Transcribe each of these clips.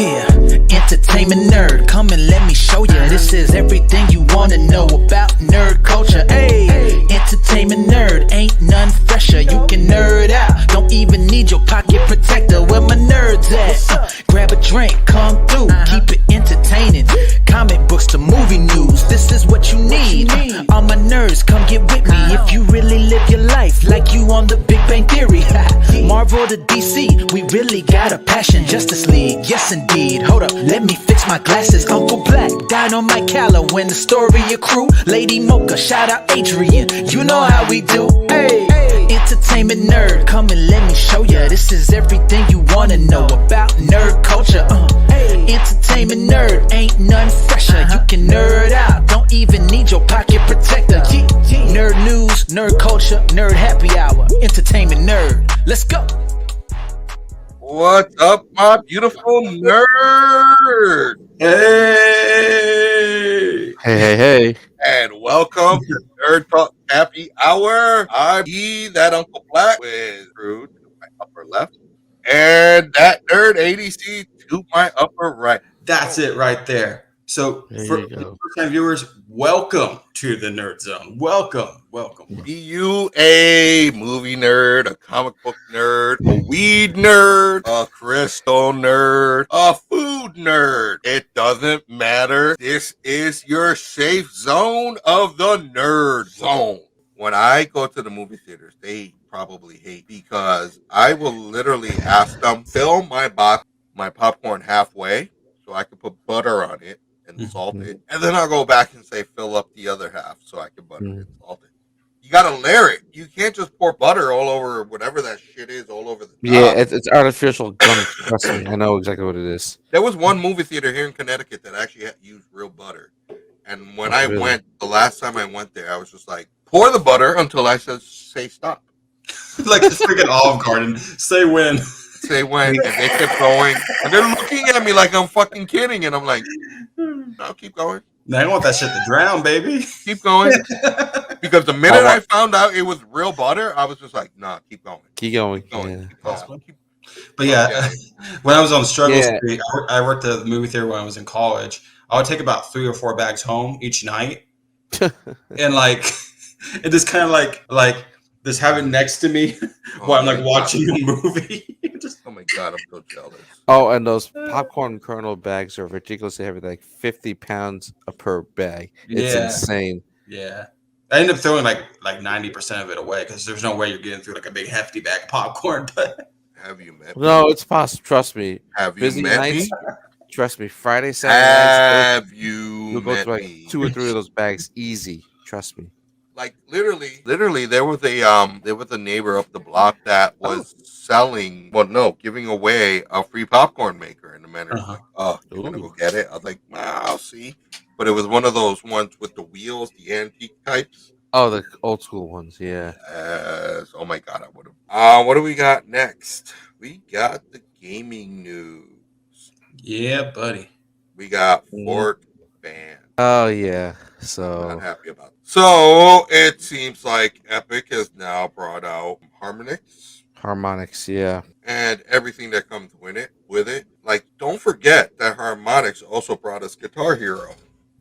Yeah, entertainment nerd, come and let me show ya. This is everything you wanna know about nerd culture. Hey, entertainment nerd, ain't none fresher. You can nerd out, don't even need your pocket protector. Where my nerds at? Grab a drink, come through, keep it entertaining. Comic books to movie news, this is what you need. All my nerds, come get with me if you really live your life like you on the Big Bang Theory. Marvel to DC, we really got a passion. Justice League, yes indeed. Hold up, let me fix my glasses. Uncle Black died on my Calla when Astoriacrew. Lady Mocha, shout out Adrian. You know how we do. Hey, entertainment nerd, come and let me show ya. This is everything you wanna know about nerd culture. Entertainment nerd, ain't none fresher. You can nerd out, don't even need your pocket protector. Nerd news, nerd culture, nerd happy hour. Entertainment nerd, let's go. What's up, my beautiful nerd? Hey. And welcome to Nerd Talk Happy Hour. I'm that Uncle Black with Drew to my upper left, and that nerd ADC to my upper right. That's it right there. So for first-time viewers, welcome to the Nerd Zone. Welcome. Be you a movie nerd, a comic book nerd, a weed nerd, a crystal nerd, a food nerd. It doesn't matter. This is your safe zone of the Nerd Zone. When I go to the movie theaters, they probably hate because I will literally ask them, fill my popcorn halfway so I can put butter on it and salt it. And then I'll go back and say, fill up the other half so I can butter it and salt it. You gotta layer it. You can't just pour butter all over whatever that shit is all over the top. Yeah, it's artificial gunk. Trust me, I know exactly what it is. There was one movie theater here in Connecticut that actually used real butter. And when I went, the last time I went there, I was just like, pour the butter until I say stop. Like this freaking Olive Garden. Say when. Say when. And they kept going. And they're looking at me like I'm fucking kidding. And I'm like, no, keep going. No, I don't want that shit to drown, baby. Keep going. Because the minute I found out it was real butter, I was just like, nah, keep going. Keep going. But yeah, when I was on Struggle Street, I worked at the movie theater when I was in college. I would take about 3 or 4 bags home each night. And like, it just kind of like just have it next to me while I'm like watching a movie. Oh my God, I'm so jealous. Oh, and those popcorn kernel bags are ridiculously heavy, like 50 pounds per bag. It's insane. Yeah. I ended up throwing like 90% of it away because there's no way you're getting through like a big hefty bag of popcorn. But have you met me? No, it's possible. Trust me. Have you Busy met nights, me? Trust me. Friday, Saturday nights. You'll go through like 2 or 3 of those bags easy. Trust me. Like literally, there was a neighbor up the block that was giving away a free popcorn maker, and the man was like, "Oh, you're gonna go get it?" I was like, "I'll see," but it was one of those ones with the wheels, the antique types. Oh, the old school ones, yeah. Yes. Oh my God, I would have. What do we got next? We got the gaming news. Yeah, buddy. We got Fort banned. Oh yeah. So not happy about it. So it seems like Epic has now brought out Harmonix, yeah, and everything that comes with it. Like, don't forget that Harmonix also brought us Guitar Hero,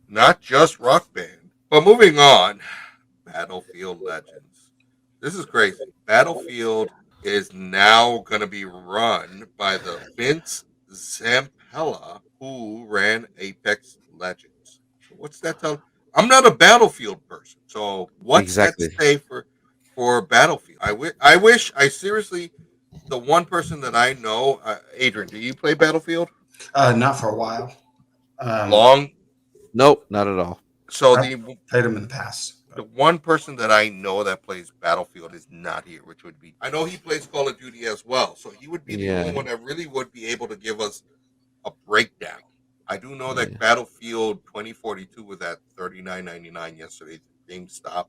not just Rock Band. But moving on, Battlefield Legends. This is crazy. Battlefield is now going to be run by the Vince Zampella who ran Apex Legends. So what's that tell? I'm not a Battlefield person, so what's that say for Battlefield? I seriously, the one person that I know, Adrian, do you play Battlefield? Not for a while. Long? Nope, not at all. So I've played them in the past. The one person that I know that plays Battlefield is not here, which would be, I know he plays Call of Duty as well, so he would be the only one that really would be able to give us a breakdown. I do know that Battlefield 2042 was at $39.99 yesterday at GameStop.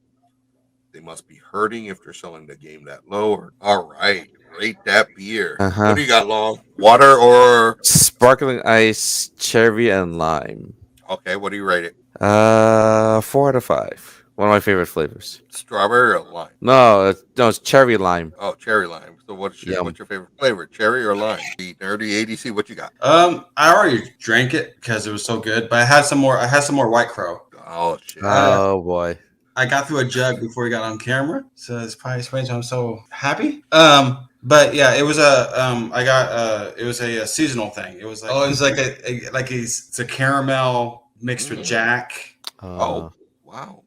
They must be hurting if they're selling the game that low. All right, rate that beer. What do you got, Long? Water or sparkling ice, cherry, and lime? Okay, what do you rate it? 4 out of 5. One of my favorite flavors. Strawberry or lime? No, it's cherry lime. Oh, cherry lime. So what's your favorite flavor? Cherry or lime? The nerdy ADC. What you got? I already drank it because it was so good, but I had some more. I had some more White Crow. Oh shit. Oh boy. I got through a jug before we got on camera, so it's probably explains why I'm so happy. But yeah, it was I got it was a seasonal thing. It was like it's a caramel mixed with Jack. Oh wow.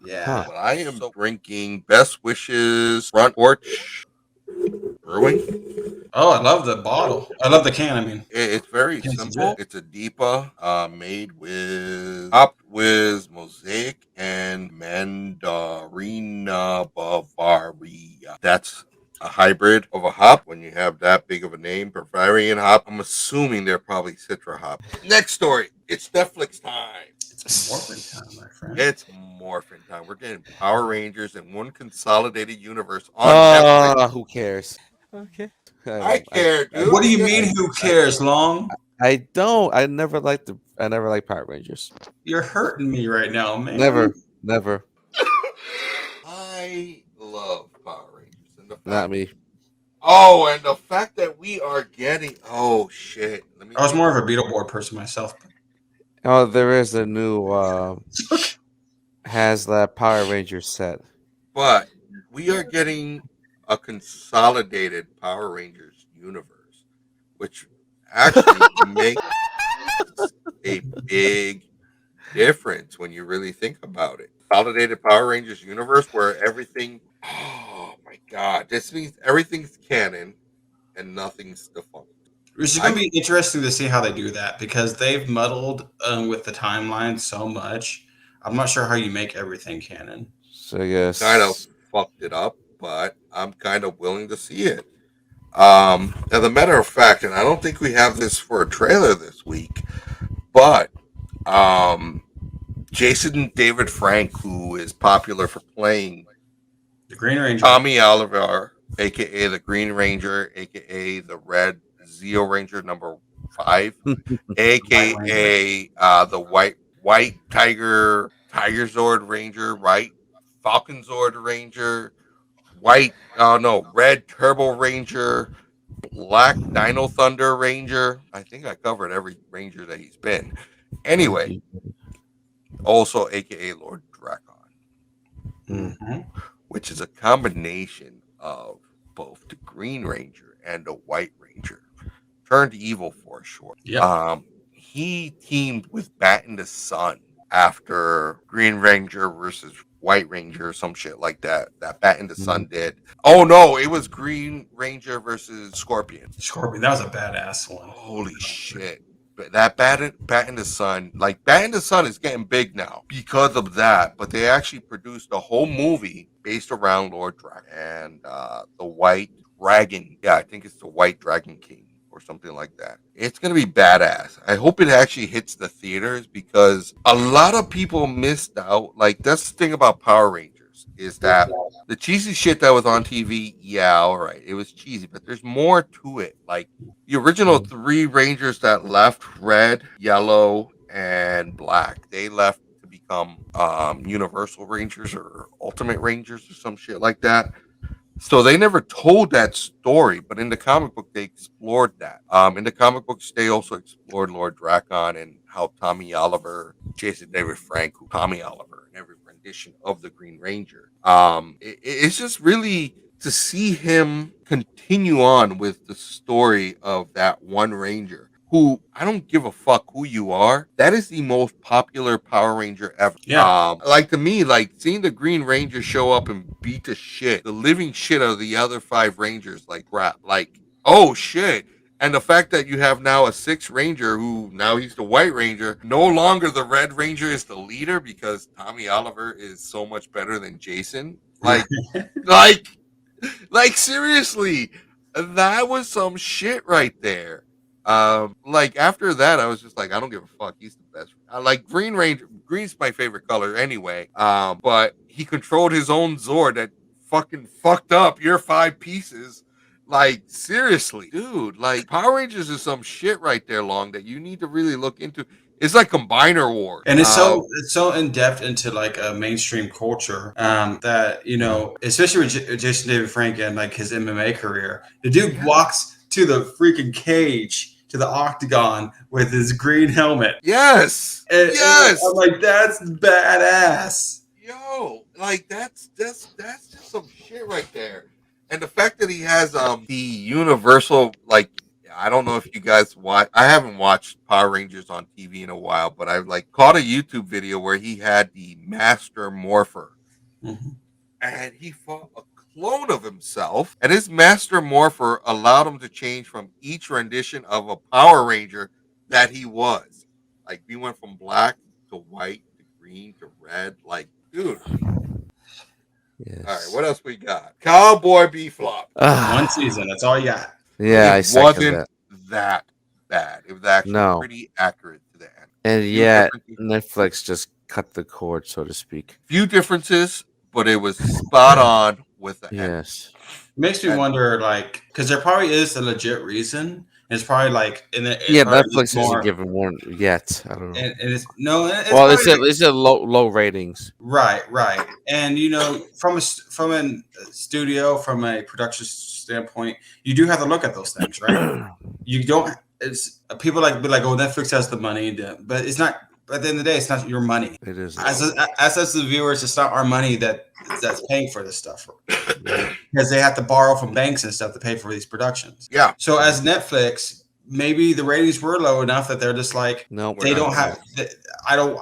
Yeah. Well, I am drinking Best Wishes Front Porch Brewing. Oh, I love the bottle. I love the can. I mean, It's very Can's simple. legit. It's a Deepa made with hopped with Mosaic and Mandarina Bavaria. That's a hybrid of a hop. When you have that big of a name, Bavarian hop, I'm assuming they're probably Citra hop. Next story. It's Netflix time. it's morphin time, my friend. It's morphin time. We're getting Power Rangers in one consolidated universe on Netflix. Who cares? Okay. I care, dude. What do you mean? Who cares, Long? I don't. I never liked Power Rangers. You're hurting me right now, man. Never. I love Power Rangers. And the fact, Not me. Oh, and the fact that we are getting shit. I was more of a Beetleborg person myself. Oh, there is a new HasLab Power Rangers set. But we are getting a consolidated Power Rangers universe, which actually makes a big difference when you really think about it. Consolidated Power Rangers universe where everything, oh my god, this means everything's canon and nothing's defunct. Which is going to be interesting to see how they do that because they've muddled with the timeline so much. I'm not sure how you make everything canon. So I guess Kind of fucked it up, but I'm kind of willing to see it. As a matter of fact, and I don't think we have this for a trailer this week, but Jason David Frank, who is popular for playing The Green Ranger. Tommy Oliver, aka the Green Ranger, aka the Red Zeo Ranger number 5, aka the White Tiger Zord Ranger, right? Falcon Zord Ranger, Red Turbo Ranger, Black Dino Thunder Ranger. I think I covered every Ranger that he's been. Anyway, also aka Lord Drakon, which is a combination of both the Green Ranger and the White Ranger, turned evil for sure. Yep. He teamed with Bat in the Sun after Green Ranger versus White Ranger or some shit like that. That Bat in the Sun did. Oh no, it was Green Ranger versus Scorpion. Scorpion, that was a badass one. Holy shit. But that Bat in the Sun, like Bat in the Sun is getting big now because of that. But they actually produced a whole movie based around Lord Dragon and the White Dragon. Yeah, I think it's the White Dragon King or something like that. It's going to be badass. I hope it actually hits the theaters because a lot of people missed out. Like, that's the thing about Power Rangers is that the cheesy shit that was on TV, yeah, all right, it was cheesy, but there's more to it. Like, the original 3 Rangers that left, Red, Yellow, and Black, they left to become Universal Rangers or Ultimate Rangers or some shit like that. So they never told that story, but in the comic book, they explored that. In the comic books, they also explored Lord Drakon and how Tommy Oliver, Jason David Frank, Tommy Oliver, and every rendition of the Green Ranger. It's just really to see him continue on with the story of that one Ranger. Who I don't give a fuck who you are. That is the most popular Power Ranger ever. Yeah. Like to me, like seeing the Green Ranger show up and beat the living shit out of the other 5 Rangers, like crap. Like, oh shit. And the fact that you have now a 6th Ranger who now he's the White Ranger. No longer the Red Ranger is the leader because Tommy Oliver is so much better than Jason. Like, like seriously, that was some shit right there. Like after that, I was just like, I don't give a fuck. He's the best. I like Green Ranger. Green's my favorite color anyway. But he controlled his own Zord that fucking fucked up your 5 pieces. Like seriously, dude. Like Power Rangers is some shit right there, Long, that you need to really look into. It's like Combiner Wars. And it's so in depth into like a mainstream culture that, you know, especially with Jason David Frank and like his MMA career, the dude walks to the freaking cage, to the octagon with his green helmet. Yes. And I'm like, that's badass. Yo, like that's just some shit right there. And the fact that he has the universal, like, I don't know if you guys watch. I haven't watched Power Rangers on TV in a while, but I've like caught a YouTube video where he had the Master Morpher, and he fought a clone of himself, and his Master Morpher allowed him to change from each rendition of a Power Ranger that he was. Like, we went from black to white to green to red. Like, dude. Yes. All right, what else we got? Cowboy Bebop. One season. That's all you got. Yeah, it wasn't that bad. It was actually pretty accurate to the end. And yet, Netflix just cut the cord, so to speak. Few differences, but it was spot on with the end. Yes. Makes me wonder, like, because there probably is a legit reason. It's probably like Netflix isn't giving one yet. I don't know. And it's no. It's a low ratings. Right. And you know, from a studio, from a production standpoint, you do have to look at those things, right? You don't. It's people be like, oh, Netflix has the money, but it's not. At the end of the day, it's not your money. It is. As us the viewers, it's not our money that's paying for this stuff, because they have to borrow from banks and stuff to pay for these productions. Yeah. So as Netflix, maybe the ratings were low enough that they're just like, no, they don't have.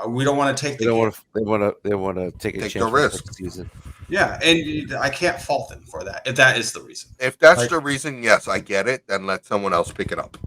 We don't want to take. They want to take a chance the risk. Season. Yeah, and I can't fault them for that if that is the reason. If that's the reason, yes, I get it. Then let someone else pick it up,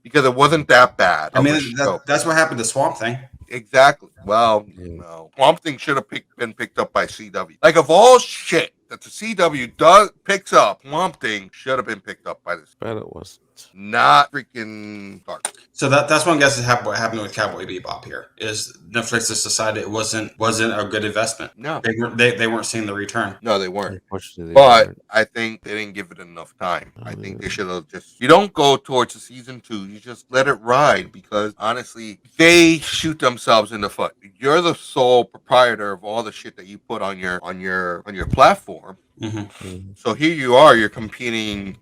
because it wasn't that bad. I mean, that's what happened to Swamp Thing. Exactly. Well, no. Swamp Thing should have been picked up by CW. Like, of all shit that the CW picks up, Swamp Thing should have been picked up by this. But it wasn't. Not freaking dark. So that's one guess is what happened with Cowboy Bebop here is Netflix just decided it wasn't a good investment. No, they weren't seeing the return. No, they weren't. But I think they didn't give it enough time. I think they should have just. You don't go towards the season 2. You just let it ride, because honestly, they shoot themselves in the foot. You're the sole proprietor of all the shit that you put on your platform. Mm-hmm. So here you are. You're competing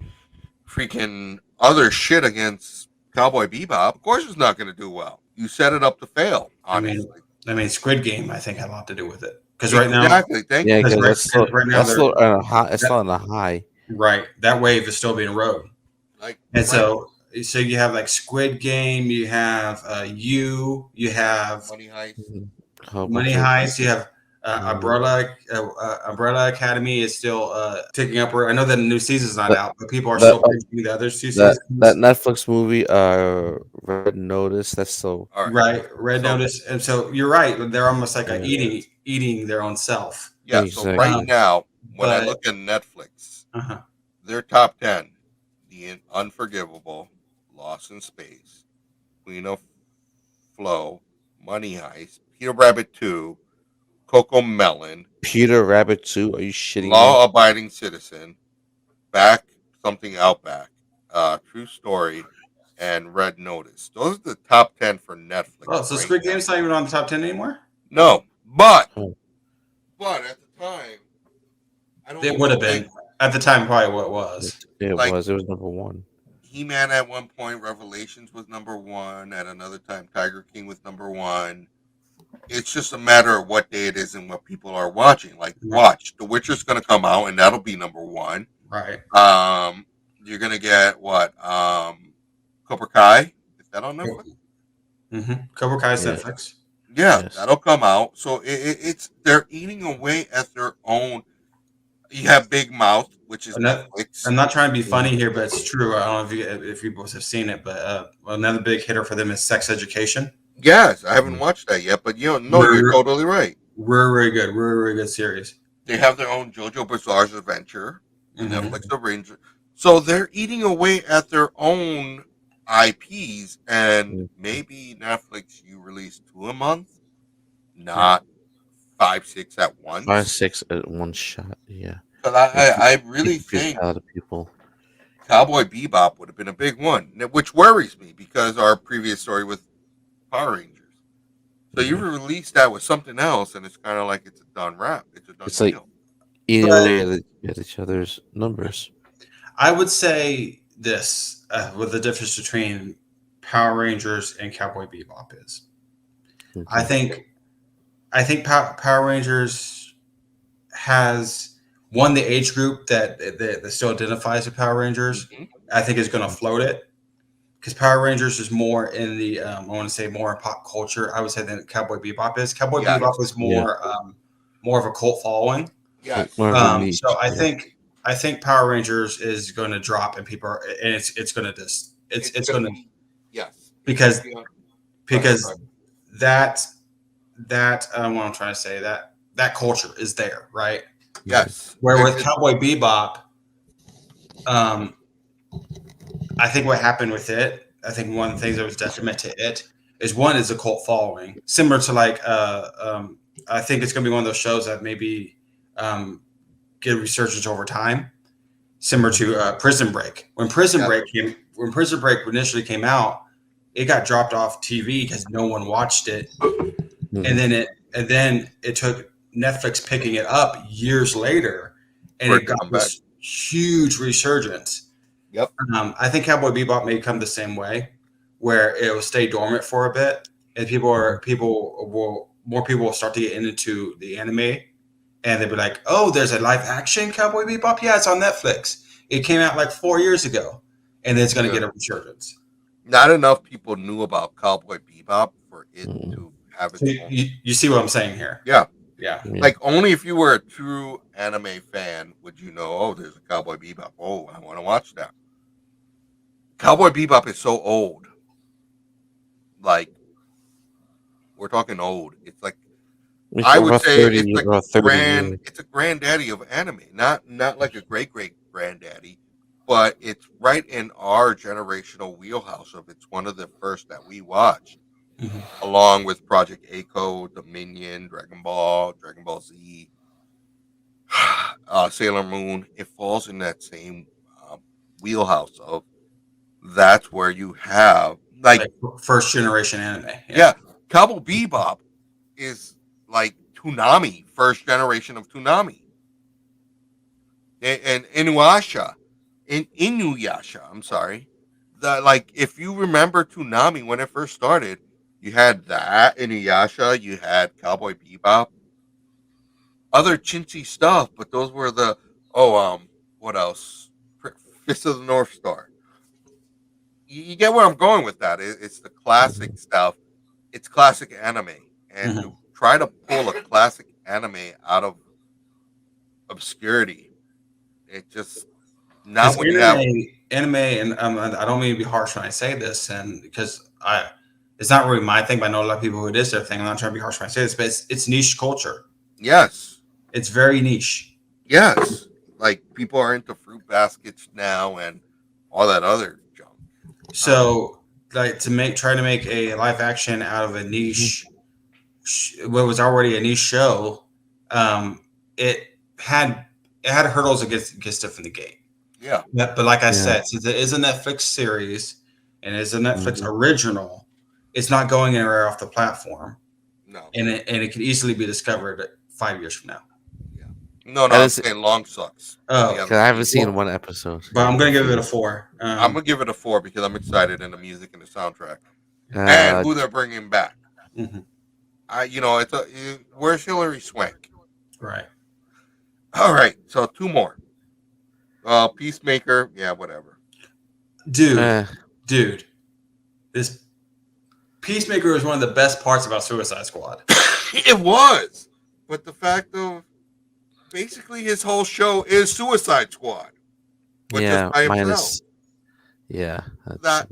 freaking other shit against Cowboy Bebop. Of course, it's not going to do well. You set it up to fail. Honestly, I mean, Squid Game, I think, had a lot to do with it, because right now, exactly. Thank you. Yeah, that's still on a high. Right, that wave is still being rode. So you have like Squid Game, you have you have Money Heist. Money Heist. You have Umbrella Academy is still ticking up. I know that the new season's not out, but people are still preaching the other 2 seasons. That Netflix movie, Red Notice, that's so right. Red Notice, and so you're right. They're almost like eating their own self. Yeah. So right now, when I look at Netflix, their top 10: The Unforgivable, Lost in Space, Queen of Flow, Money Heist, Peter Rabbit 2, Coco Melon, Peter Rabbit 2. Are you shitting me? Law Abiding Citizen, Back Something Outback, True Story, and Red Notice. Those are the top 10 for Netflix. Oh, so Squid Game's not even on the top 10 anymore? No, but at the time, I don't. It would have been at the time. Probably what it was. It was number 1. He-Man at one point, Revelations was number 1. At another time, Tiger King was number 1. It's just a matter of what day it is and what people are watching. Like, watch The Witcher's going to come out, and that'll be number 1. Right. You're going to get what? Cobra Kai. Is that on Netflix? Mm-hmm. Cobra Kai's Netflix. Yeah, that'll come out. So it's they're eating away at their own. You have Big Mouth, which is Netflix. I'm not trying to be funny here, but it's true. I don't know if you both have seen it, but another big hitter for them is Sex Education. Yes, I haven't watched that yet, but you're totally right. Very good. Very good series. They have their own JoJo Bizarre's Adventure, Netflix Ranger. So they're eating away at their own IPs, and maybe Netflix, you release 2 a month, not 5, 6 at once. 5, 6 at one shot, yeah. But I really think a lot of people. Cowboy Bebop would have been a big one, which worries me because our previous story with Power Rangers. So you release that with something else, and it's kind of like it's a done wrap. It's a done It's like deal. eating away at each other's numbers. I would say this with the difference between Power Rangers and Cowboy Bebop is. Okay. I think Power Rangers has the age group that still identifies with Power Rangers. Mhm. I think is going to float it because Power Rangers is more in the I want to say more in pop culture. I would say than Cowboy Bebop is. Cowboy Bebop is more of a cult following. Yes. More of a niche, So I think Power Rangers is going to drop and people are, and it's going to just it's going to yes because Right. that what I'm trying to say that culture is there, right? Yes. Where with Cowboy Bebop, I think what happened with it, I think one of the things that was detriment to it is one is a cult following, similar to like I think it's going to be one of those shows that maybe get a resurgence over time, similar to Prison Break. When Prison Break initially came out, it got dropped off TV because no one watched it, and then it took Netflix picking it up years later, and it got this huge resurgence. Yep. I think Cowboy Bebop may come the same way, where it will stay dormant for a bit, and more people will start to get into the anime, and they'll be like, "Oh, there's a live action Cowboy Bebop. Yeah, it's on Netflix. It came out like 4 years ago, and then it's going to get a resurgence." Not enough people knew about Cowboy Bebop for it to have its own. You see what I'm saying here? Yeah. Yeah. Like only if you were a true anime fan would you know, oh, there's a Cowboy Bebop. Oh, I want to watch that. Cowboy Bebop is so old. Like, we're talking old. It's like I would say it's a granddaddy of anime. Not like a great granddaddy, but it's right in our generational wheelhouse of it's one of the first that we watched. Mm-hmm. Along with Project A-ko, Dominion, Dragon Ball Z, Sailor Moon. It falls in that same wheelhouse of that's where you have like first generation anime. Yeah. Cowboy Bebop is like Toonami, first generation of Toonami. And Inuyasha, I'm sorry. Like if you remember Toonami when it first started, you had that Inuyasha, you had Cowboy Bebop, other chintzy stuff, but those were the what else? Fist of the North Star. You get where I'm going with that. It's the classic stuff. It's classic anime, and to try to pull a classic anime out of obscurity, it just not when anime. And I don't mean to be harsh when I say this, and because it's not really my thing, but I know a lot of people who it is their thing. I'm not trying to be harsh when I say this, but it's niche culture. Yes, it's very niche. Yes, like people are into fruit baskets now and all that other junk. So, like try to make a live action out of a niche, what was already a niche show, it had hurdles against it from the gate. Yeah. But like I said, since it is a Netflix series and it's a Netflix original, it's not going anywhere off the platform. No. And it could easily be discovered 5 years from now. Yeah. No, I'm saying long sucks. Oh, because I haven't seen one episode. But I'm going to give it a 4. I'm going to give it a 4 because I'm excited in the music and the soundtrack. And who they're bringing back. Mm-hmm. Where's Hilary Swank? Right. All right. So 2 more. Peacemaker. Yeah, whatever. Dude. This Peacemaker was one of the best parts about Suicide Squad. It was. But the fact of basically his whole show is Suicide Squad. Minus. Yeah, that's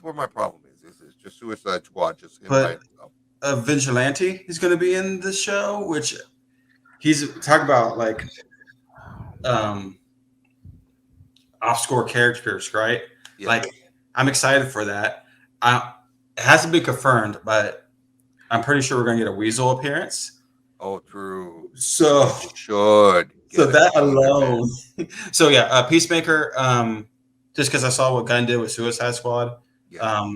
where my problem is. It's just Suicide Squad, just him by himself. A vigilante is going to be in this show, which he's talking about like off-score characters, right? Yeah. Like I'm excited for that. It hasn't been confirmed, but I'm pretty sure we're going to get a Weasel appearance. Oh, true. So should. So that alone. So yeah, Peacemaker. Just because I saw what Gunn did with Suicide Squad. Yeah.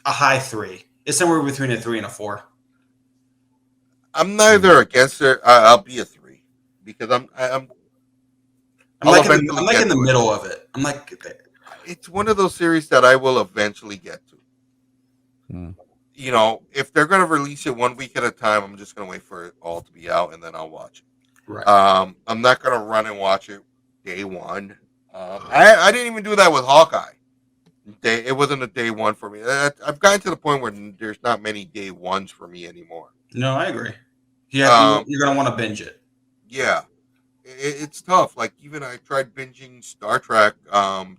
a high 3. It's somewhere between a 3 and a 4. I'm neither against it. I'll be a 3 because I'm I'll like in eventually get in the to it. middle of it. I'm like, It's one of those series that I will eventually get to. You know, if they're going to release it 1 week at a time, I'm just going to wait for it all to be out and then I'll watch it. right. I'm not going to run and watch it day one. I didn't even do that with Hawkeye. It wasn't a day one for me. I've gotten to the point where there's not many day ones for me anymore. No, I agree. You're going to want to binge it. Yeah. It's tough. Like, even I tried binging Star Trek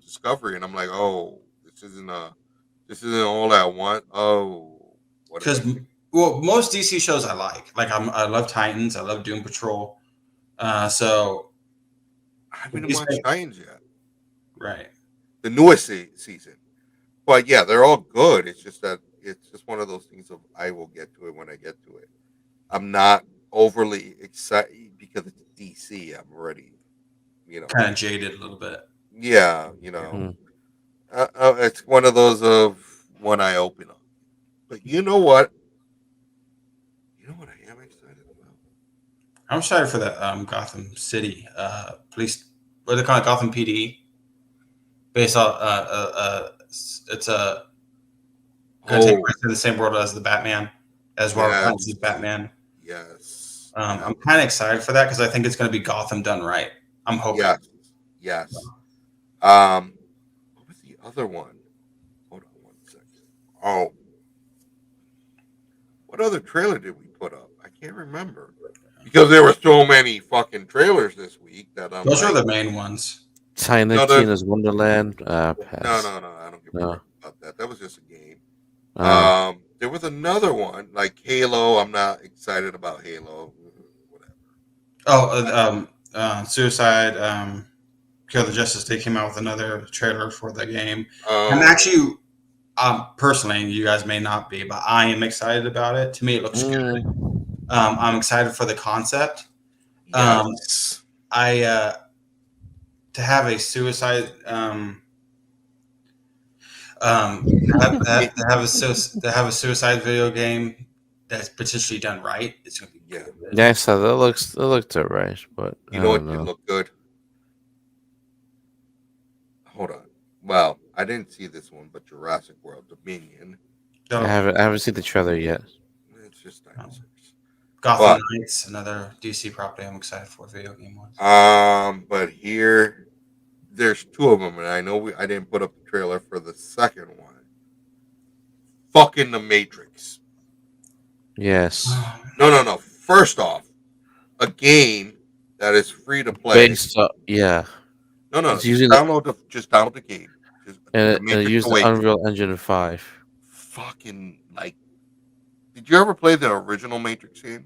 Discovery, and I'm like, oh, this isn't all I want. Oh, Because most DC shows I like. Like I love Titans. I love Doom Patrol. So I haven't watched Titans yet. Right. The newest season, but yeah, they're all good. It's just that it's just one of those things of I will get to it when I get to it. I'm not overly excited because it's DC. I'm already, kind of jaded a little bit. Yeah, it's one of those of one eye open up. But you know what? I am excited about. I'm excited for the Gotham City police. What do they call it? Gotham PD. Based on it's a going to take place in the same world as the Batman, as Robert Pattinson's Batman. Yes. I'm kind of excited for that because I think it's going to be Gotham done right. I'm hoping. Yes. What was the other one? Hold on 1 second. Oh. What other trailer did we put up? I can't remember. Because there were so many fucking trailers this week that those are the main ones. Tina's Wonderland. No, I don't give a fuck about that. That was just a game. There was another one like Halo. I'm not excited about Halo. Whatever. Suicide. Kill the Justice League came out with another trailer for the game. I'm actually, personally, you guys may not be, but I am excited about it. To me, it looks good. I'm excited for the concept. Yes. To have a suicide to have a suicide video game that's potentially done right, it's gonna be good. Yeah, so that looked alright, but you know what could look good? Hold on. Well, I didn't see this one, but Jurassic World Dominion. I haven't seen the trailer yet. It's just dinosaurs. Gotham Knights, another DC property I'm excited for video game wise. But here there's 2 of them, and I know I didn't put up the trailer for the second one. Fucking The Matrix. Yes. No. First off, a game that is free to play. Yeah. No. Just download the game. And it used the Unreal Engine 5. Fucking did you ever play the original Matrix game?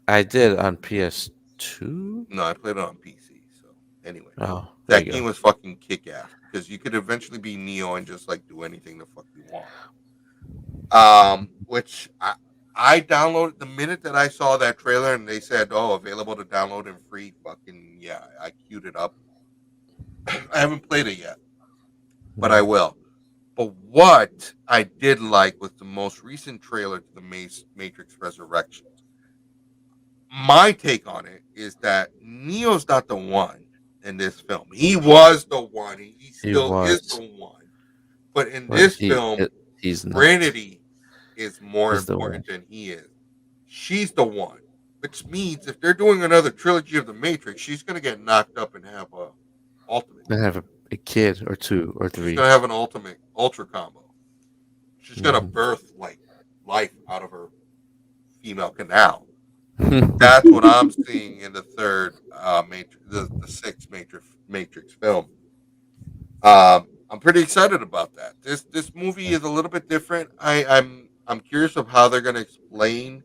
I did on PS2. No, I played it on PC. So anyway, that game was fucking kick ass because you could eventually be Neo and just do anything the fuck you want. Which I downloaded the minute that I saw that trailer and they said, "Oh, available to download and free." Fucking yeah, I queued it up. I haven't played it yet, but I will. But what I did like was the most recent trailer to the Matrix Resurrections. My take on it is that Neo's not the one in this film. He was the one. He still is the one. But in this film, Trinity is more important than he is. She's the one. Which means if they're doing another trilogy of the Matrix, she's going to get knocked up and have a ultimate. They have a kid or 2 or 3. She's going to have an ultra combo. She's going to birth life out of her female canal. That's what I'm seeing in the third Matrix, the sixth Matrix film. I'm pretty excited about that. This movie is a little bit different. I'm curious of how they're going to explain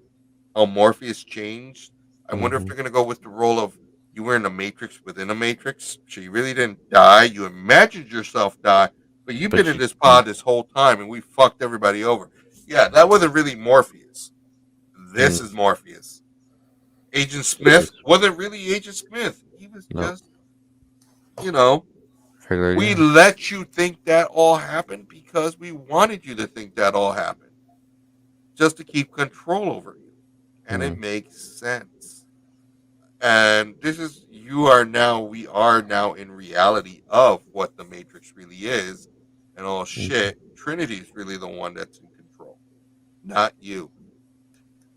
how Morpheus changed. I wonder if they're going to go with the role of you were in a Matrix within a Matrix, so you really didn't die. You imagined yourself die, but you've been in this pod this whole time, and we fucked everybody over. Yeah, that wasn't really Morpheus. This is Morpheus. Agent Smith wasn't really Agent Smith. He was just, Regular We guy. let you think that all happened because we wanted you to think that all happened, just to keep control over you. And it makes sense. And we are now in reality of what the Matrix really is. And oh shit, Trinity's really the one that's in control, not you.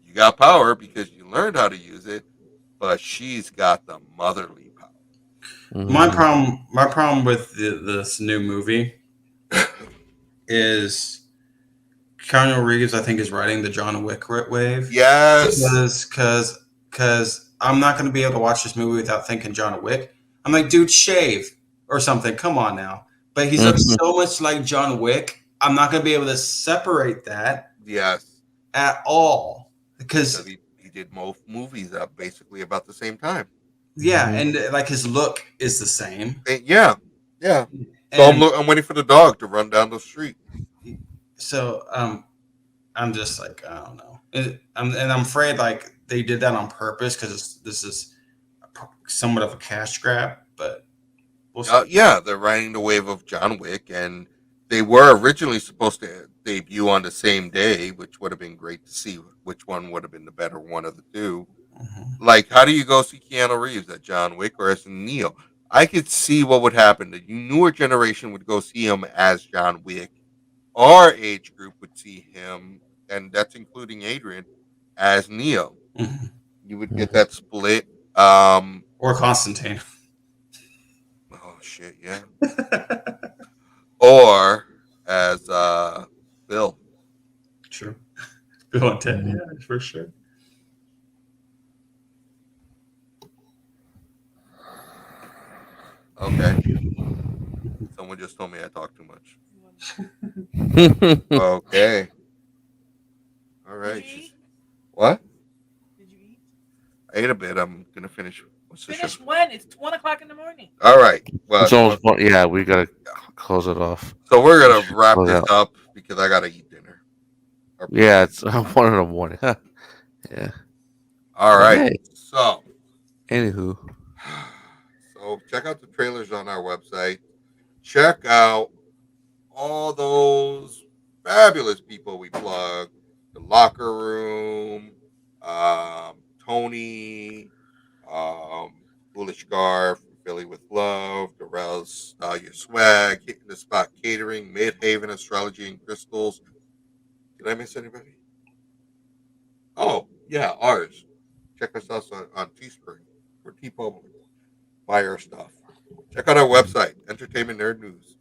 You got power because you learned how to use it, but she's got the motherly power. My problem with this new movie is Keanu Reeves. I think is riding the John Wick wave. Yes. Because I'm not going to be able to watch this movie without thinking John Wick. I'm like, dude, shave or something. Come on now. But he's looks so much like John Wick. I'm not going to be able to separate that. Yes. At all because he did both movies up basically about the same time. Yeah, and like his look is the same. Yeah. So I'm waiting for the dog to run down the street. So I'm just like, I don't know, I'm afraid like they did that on purpose because this is somewhat of a cash grab, but we'll see. Yeah, they're riding the wave of John Wick, and they were originally supposed to debut on the same day, which would have been great to see which one would have been the better one of the two. Like, how do you go see Keanu Reeves at John Wick or as Neo? I could see what would happen. The newer generation would go see him as John Wick. Our age group would see him, and that's including Adrian, as Neo. You would get that split. Or Constantine. Oh shit, yeah. Or as Bill. True. Bill and Ted, yeah, for sure. Okay. Someone just told me I talk too much. Okay. All right. What? Did you eat? I ate a bit. I'm gonna finish. Finish when? It's 1:00 in the morning. All right. Well, it's almost yeah. We gotta close it off. So we're gonna wrap this up because I gotta eat dinner. Yeah, it's 1 in the morning. Yeah. All right. Hey. So. Anywho. So check out the trailers on our website. Check out all those fabulous people we plug. The Locker Room, Tony, Foolish Scarf, Philly with Love, Darrell's Your Swag, Hitting the Spot Catering, Midhaven Astrology and Crystals. Did I miss anybody? Oh, yeah, ours. Check us out on Teespring or TeePublic. Buy our stuff. Check out our website, Entertainment Nerd News.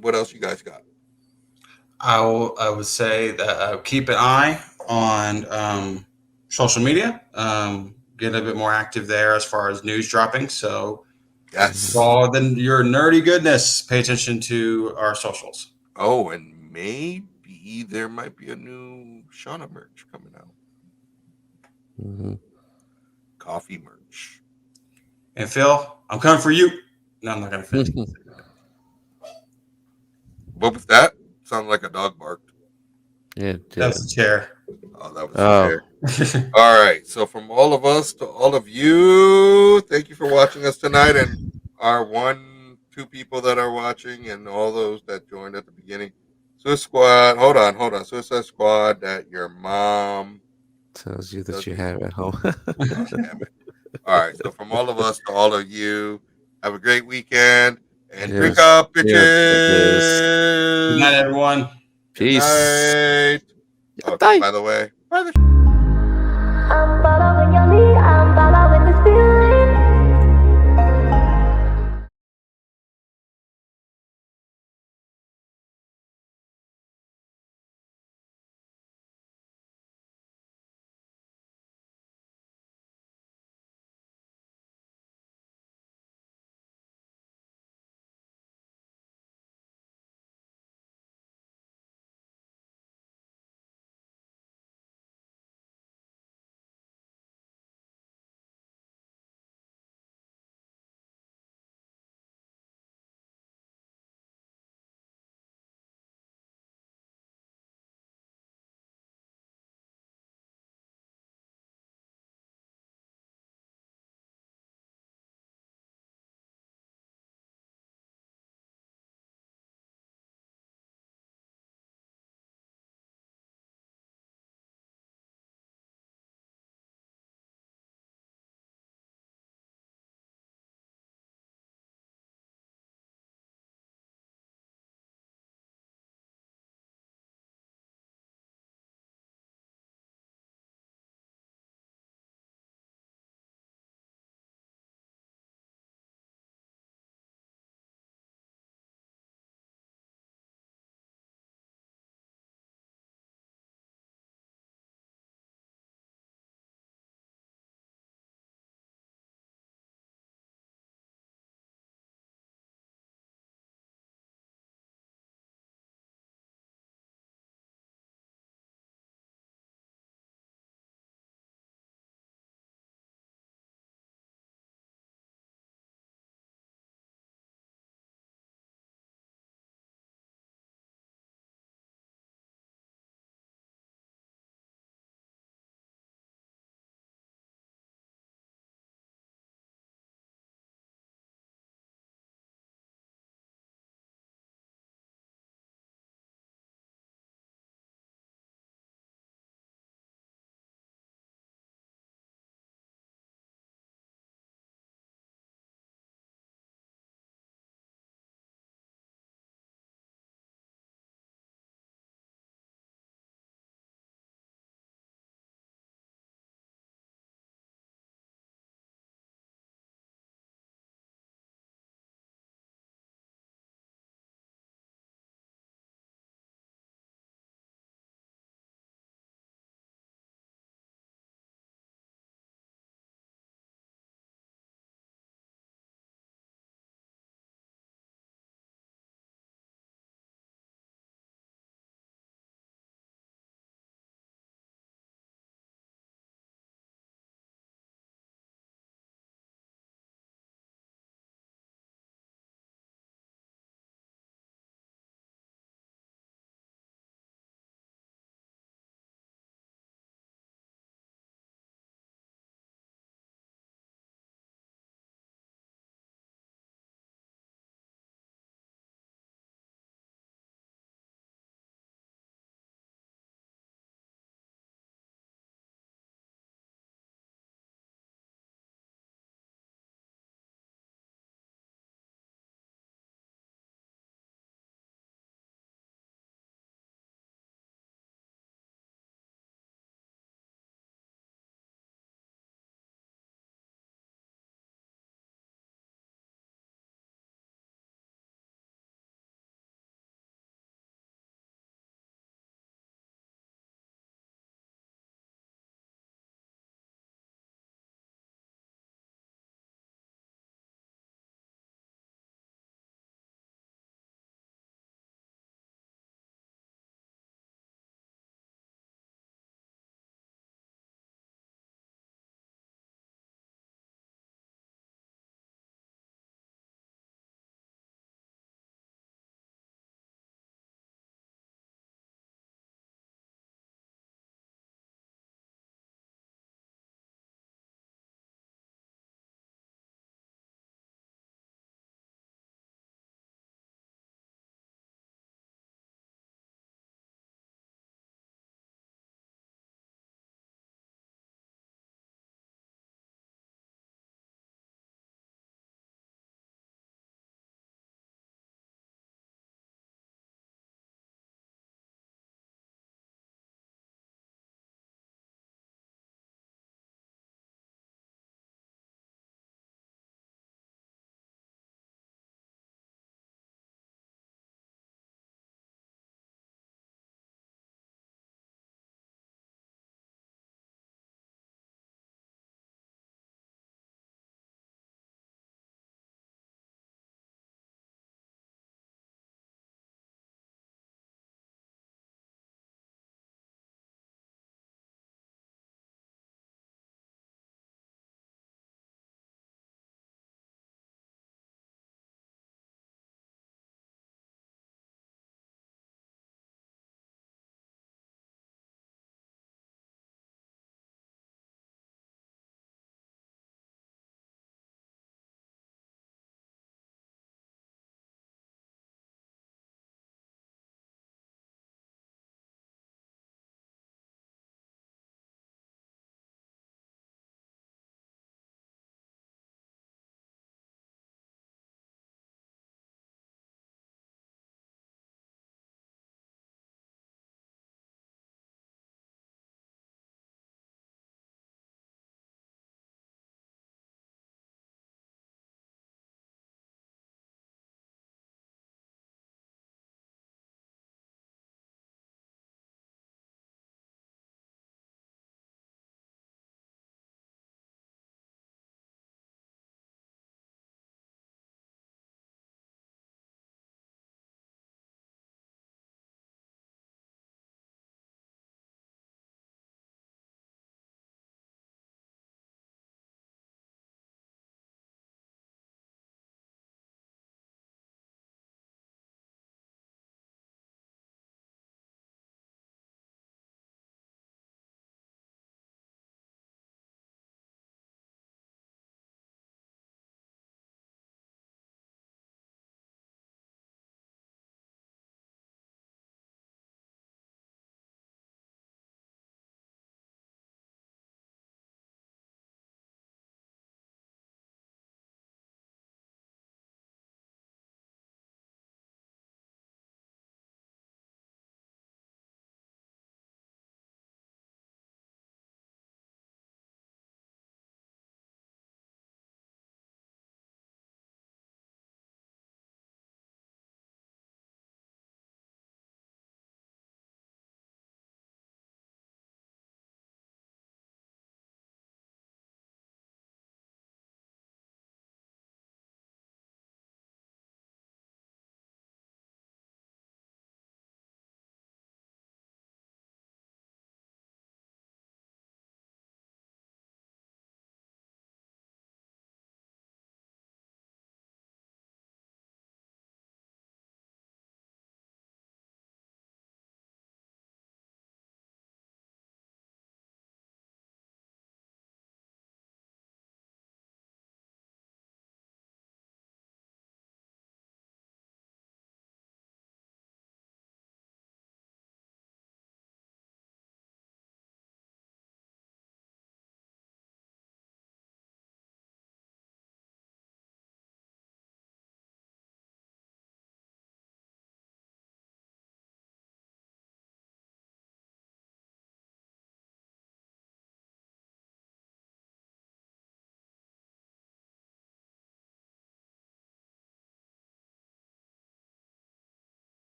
What else you guys got? I would say that keep an eye on social media. Get a bit more active there as far as news dropping. So, yes, all then your nerdy goodness. Pay attention to our socials. Oh, and maybe there might be a new Shauna merch coming out. Coffee merch. And Phil, I'm coming for you. No, I'm not gonna finish. What was that? Sounded like a dog barked. Yeah, that's the chair. Oh, that was the chair. All right. So from all of us to all of you, thank you for watching us tonight, and our 2 people that are watching, and all those that joined at the beginning. Suicide Squad. Hold on. Suicide Squad that your mom tells you that you have at home. Oh, damn it. All right. So from all of us to all of you, have a great weekend. And drink up, bitches. Good night, everyone. Peace. Good night. Oh, by the way, I'm following your lead, I'm following the spirit.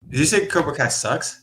Did you say Cobra Kai sucks?